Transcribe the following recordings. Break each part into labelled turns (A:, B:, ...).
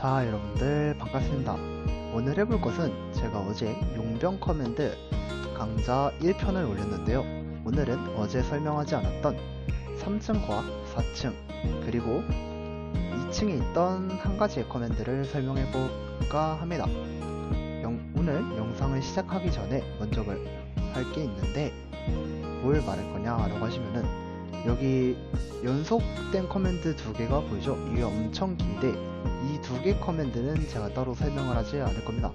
A: 자, 여러분들 반갑습니다. 오늘 해볼 것은 제가 어제 용병 커맨드 강좌 1편을 올렸는데요. 오늘은 어제 설명하지 않았던 3층과 4층 그리고 2층에 있던 한 가지의 커맨드를 설명해 볼까 합니다. 오늘 영상을 시작하기 전에 먼저 할 게 있는데 뭘 말할 거냐라고 하시면은 여기 연속된 커맨드 두 개가 보이죠? 이게 엄청 긴데 이 두 개 커맨드는 제가 따로 설명을 하지 않을 겁니다.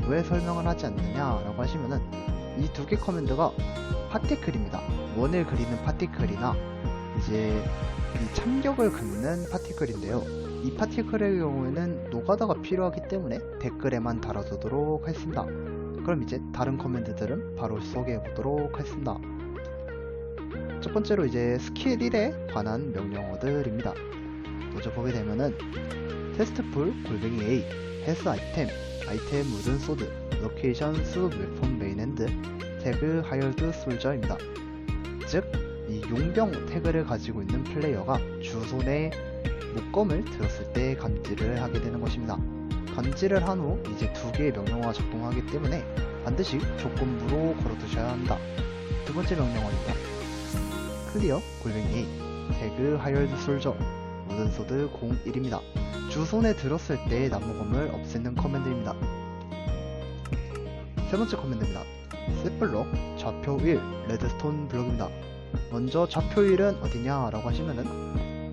A: 왜 설명을 하지 않느냐라고 하시면은 이 두 개 커맨드가 파티클입니다. 원을 그리는 파티클이나 이제 이 참격을 긋는 파티클인데요. 이 파티클의 경우에는 노가다가 필요하기 때문에 댓글에만 달아두도록 하겠습니다. 그럼 이제 다른 커맨드들은 바로 소개해 보도록 하겠습니다. 첫 번째로 이제 스킬 1에 관한 명령어들입니다. 먼저 보게 되면은 테스트풀 골뱅이 A, 패스 아이템, 아이템 무든 소드, 로케이션 수 웨폰 메인 핸드, 태그 하이어드 솔저입니다. 즉, 이 용병 태그를 가지고 있는 플레이어가 주손에 목검을 들었을 때 감지를 하게 되는 것입니다. 감지를 한 후 이제 두 개의 명령어가 작동하기 때문에 반드시 조건부로 걸어두셔야 합니다. 두 번째 명령어입니다. 클리어 골뱅이 A, 태그 하이어드 솔저, 무든 소드 01입니다. 주손에 들었을 때 나무검을 없애는 커맨드입니다. 세 번째 커맨드입니다. 셋블럭 좌표 1 레드스톤 블럭입니다. 먼저 좌표 1은 어디냐 라고 하시면은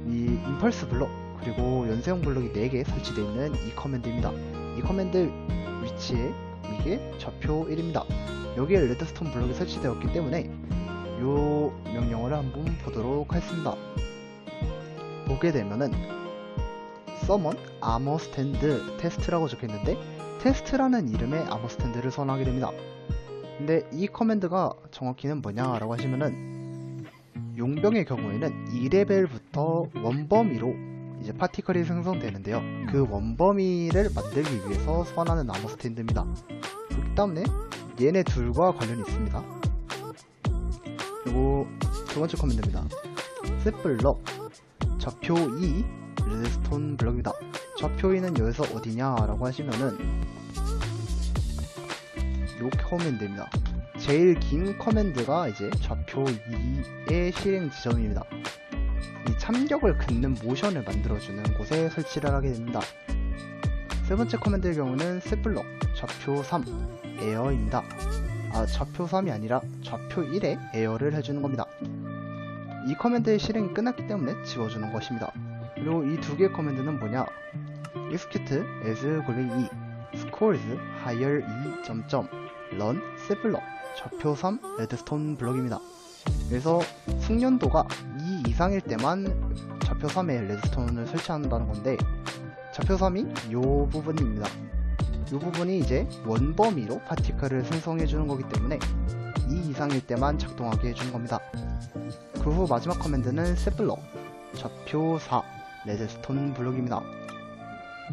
A: 이 임펄스 블럭 그리고 연쇄형 블럭이 4개 설치되어 있는 이 커맨드입니다. 이 커맨드 위치에 이게 좌표 1입니다. 여기에 레드스톤 블럭이 설치되었기 때문에 요 명령어를 한번 보도록 하겠습니다. 보게 되면은 서먼 아머 스탠드 테스트라고 적혀있는데 테스트라는 이름의 아머 스탠드를 선언하게 됩니다. 근데 이 커맨드가 정확히는 뭐냐라고 하시면은 용병의 경우에는 2레벨부터 원범위로 이제 파티클이 생성되는데요. 그 원범위를 만들기 위해서 소환하는 아머 스탠드입니다. 그렇기 때문에 얘네 둘과 관련이 있습니다. 그리고 두 번째 커맨드입니다. 셋블럭 좌표 2 레드스톤 블럭입니다. 좌표 2는 여기서 어디냐 라고 하시면은 요 커맨드입니다. 제일 긴 커맨드가 이제 좌표 2의 실행 지점입니다. 이 참격을 긋는 모션을 만들어주는 곳에 설치를 하게 됩니다. 세 번째 커맨드의 경우는 셋블럭 좌표 3 에어입니다. 좌표 3이 아니라 좌표 1에 에어를 해주는 겁니다. 이 커맨드의 실행이 끝났기 때문에 지워주는 것입니다. 그리고 이 두 개의 커맨드는 뭐냐? execute as 골뱅이 2 scores higher 2 점점 run 셋블럭 좌표 3 레드스톤 블럭입니다. 그래서 숙련도가 2 이상일 때만 좌표 3에 레드스톤을 설치한다는 건데 좌표 3이 요 부분입니다. 이 부분이 이제 원범위로 파티클을 생성해주는 거기 때문에 2 이상일 때만 작동하게 해주는 겁니다. 그 후 마지막 커맨드는 셋블럭 좌표 4 레드스톤 블럭입니다.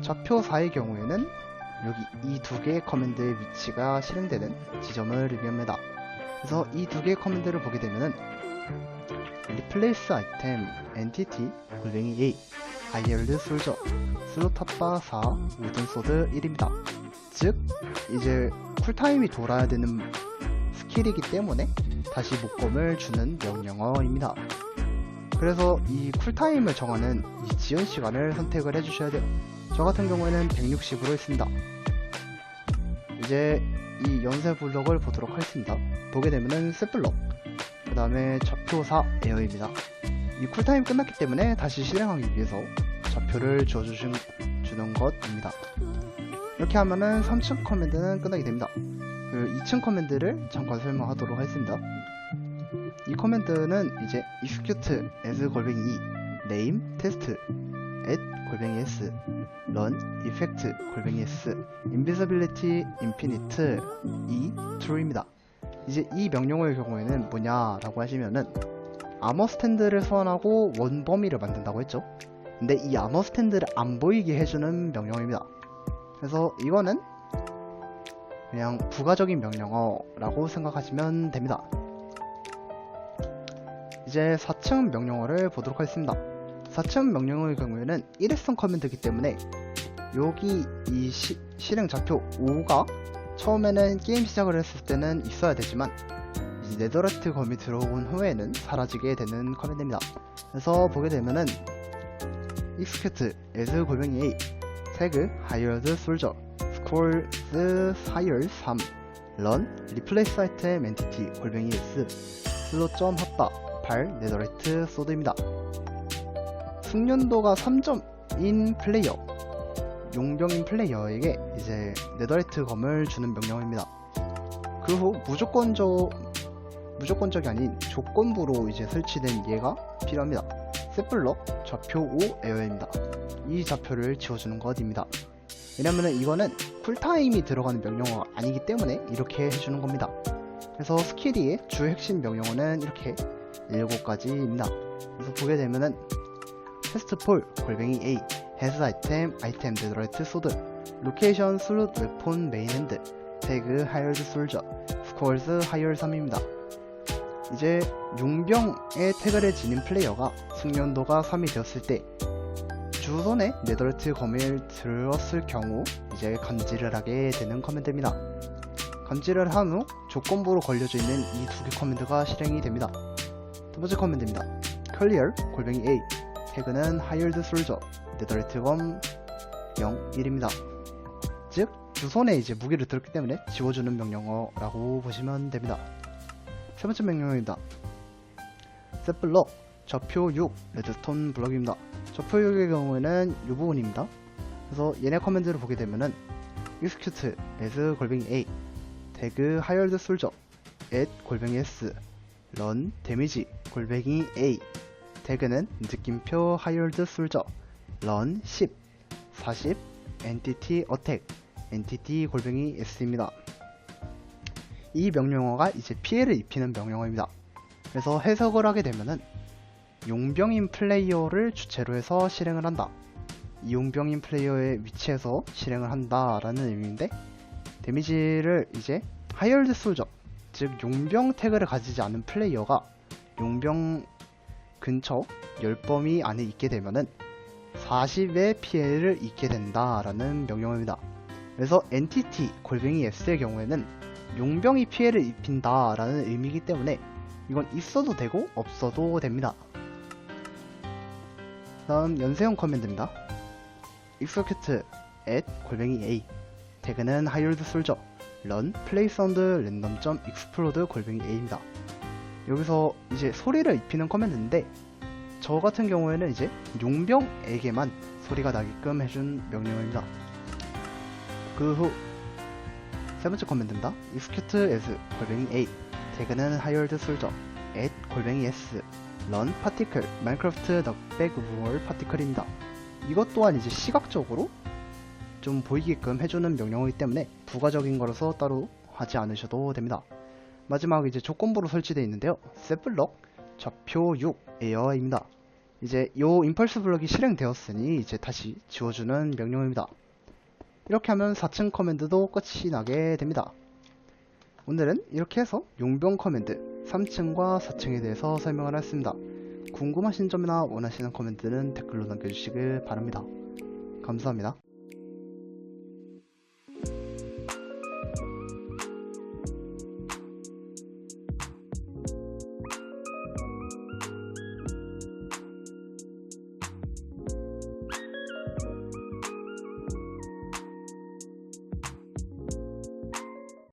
A: 좌표 4의 경우에는 여기 이 두 개의 커맨드의 위치가 실행되는 지점을 의미합니다. 그래서 이 두 개의 커맨드를 보게 되면은 리플레이스 아이템 엔티티 골뱅이 A 하이어드 솔저 슬로탑바 4 우든 소드 1입니다. 즉 이제 쿨타임이 돌아야 되는 스킬이기 때문에 다시 목검을 주는 명령어입니다. 그래서 이 쿨타임을 정하는 이 지연 시간을 선택을 해주셔야 돼요. 저 같은 경우에는 160으로 했습니다. 이제 이 연쇄 블럭을 보도록 하겠습니다. 보게 되면은 셋블럭 그 다음에 좌표 4 에어입니다. 이 쿨타임 끝났기 때문에 다시 실행하기 위해서 좌표를 주어주는 것입니다. 이렇게 하면은 3층 커맨드는 끝나게 됩니다. 그 2층 커맨드를 잠깐 설명하도록 하겠습니다. 이 커맨드는 이제 execute as 골뱅이 2 name test at 골뱅이 s run effect 골뱅이 s invisibility infinite true입니다. 이제 이 명령어의 경우에는 뭐냐라고 하시면은 아머 스탠드를 소환하고 원범위를 만든다고 했죠. 근데 이 아머 스탠드를 안 보이게 해주는 명령어입니다. 그래서 이거는 그냥 부가적인 명령어라고 생각하시면 됩니다. 이제 4층 명령어를 보도록 하겠습니다. 4층 명령어의 경우에는 일회성 커맨드이기 때문에 여기 이 실행 좌표 5가 처음에는 게임 시작을 했을 때는 있어야 되지만 이 네더라이트 검이 들어온 후에는 사라지게 되는 커맨드입니다. 그래서 보게 되면은 execute as 골뱅이 A 태그 hired soldier scrolls hire 3 run replace item entity 골뱅이 S 슬롯.핫바 8 네더라이트 소드입니다. 숙련도가 3점인 플레이어 용병인 플레이어에게 이제 네더라이트 검을 주는 명령입니다. 그 후 무조건적이 아닌 조건부로 이제 설치된 얘가 필요합니다. 셋블럭 좌표 5 에어입니다. 이 좌표를 지워주는 것입니다. 왜냐면은 이거는 쿨타임이 들어가는 명령어가 아니기 때문에 이렇게 해주는 겁니다. 그래서 스킬이의 주 핵심 명령어는 이렇게 7가지입니다. 그래서 보게 되면은 테스트폴 골뱅이 A has item 네더라이트 소드 로케이션 슬롯 웨폰 메인 핸드 태그 hired soldier scrolls hire 3입니다. 이제 용병의 태그를 지닌 플레이어가 숙련도가 3이 되었을 때 주선에 네더라이트 검을 들었을 경우 이제 감지를 하게 되는 커맨드입니다. 감지를 한 후 조건부로 걸려져 있는 이 두 개 커맨드가 실행이 됩니다. 두 번째 커맨드입니다. clear 골뱅이 A 태그는 hired soldier 네더라이트 검 0, 1입니다. 즉 주선에 이제 무기를 들었기 때문에 지워주는 명령어라고 보시면 됩니다. 세 번째 명령어입니다. 셋블럭 좌표 6 레드스톤 블럭입니다. 좌표 6의 경우에는 이 부분입니다. 그래서 얘네 커맨드를 보게 되면은 execute as 골뱅이 A 태그 hired soldier at 골뱅이 S run 데미지 골뱅이 A 태그는 느낌표 hired soldier run 10 40 entity attack entity 골뱅이 S입니다. 이 명령어가 이제 피해를 입히는 명령어입니다. 그래서 해석을 하게 되면은 용병인 플레이어를 주체로 해서 실행을 한다. 이 용병인 플레이어의 위치에서 실행을 한다 라는 의미인데 데미지를 이제 hired soldier 즉 용병 태그를 가지지 않은 플레이어가 용병 근처 열범위 안에 있게 되면은 40의 피해를 입게 된다 라는 명령어입니다. 그래서 엔티티 골뱅이 S의 경우에는 용병이 피해를 입힌다 라는 의미이기 때문에 이건 있어도 되고 없어도 됩니다. 다음 연쇄형 커맨드입니다. execute at 골뱅이 A 태그는 hired soldier run place on the random.explode 골뱅이 A입니다. 여기서 이제 소리를 입히는 커맨드인데 저 같은 경우에는 이제 용병에게만 소리가 나게끔 해준 명령어입니다. 그 후 세 번째 커맨드입니다. execute as 골뱅이 A 태그는 hired soldier at 골뱅이 S run particle minecraft knockback wall particle입니다. 이것 또한 이제 시각적으로 좀 보이게끔 해주는 명령어이기 때문에 부가적인 거라서 따로 하지 않으셔도 됩니다. 마지막 이제 조건부로 설치되어 있는데요. 셋블럭 좌표 6 에어입니다. 이제 요 임펄스 블럭이 실행되었으니 이제 다시 지워주는 명령어입니다. 이렇게 하면 4층 커맨드도 끝이 나게 됩니다. 오늘은 이렇게 해서 용병 커맨드 3층과 4층에 대해서 설명을 했습니다. 궁금하신 점이나 원하시는 커맨드는 댓글로 남겨주시길 바랍니다. 감사합니다.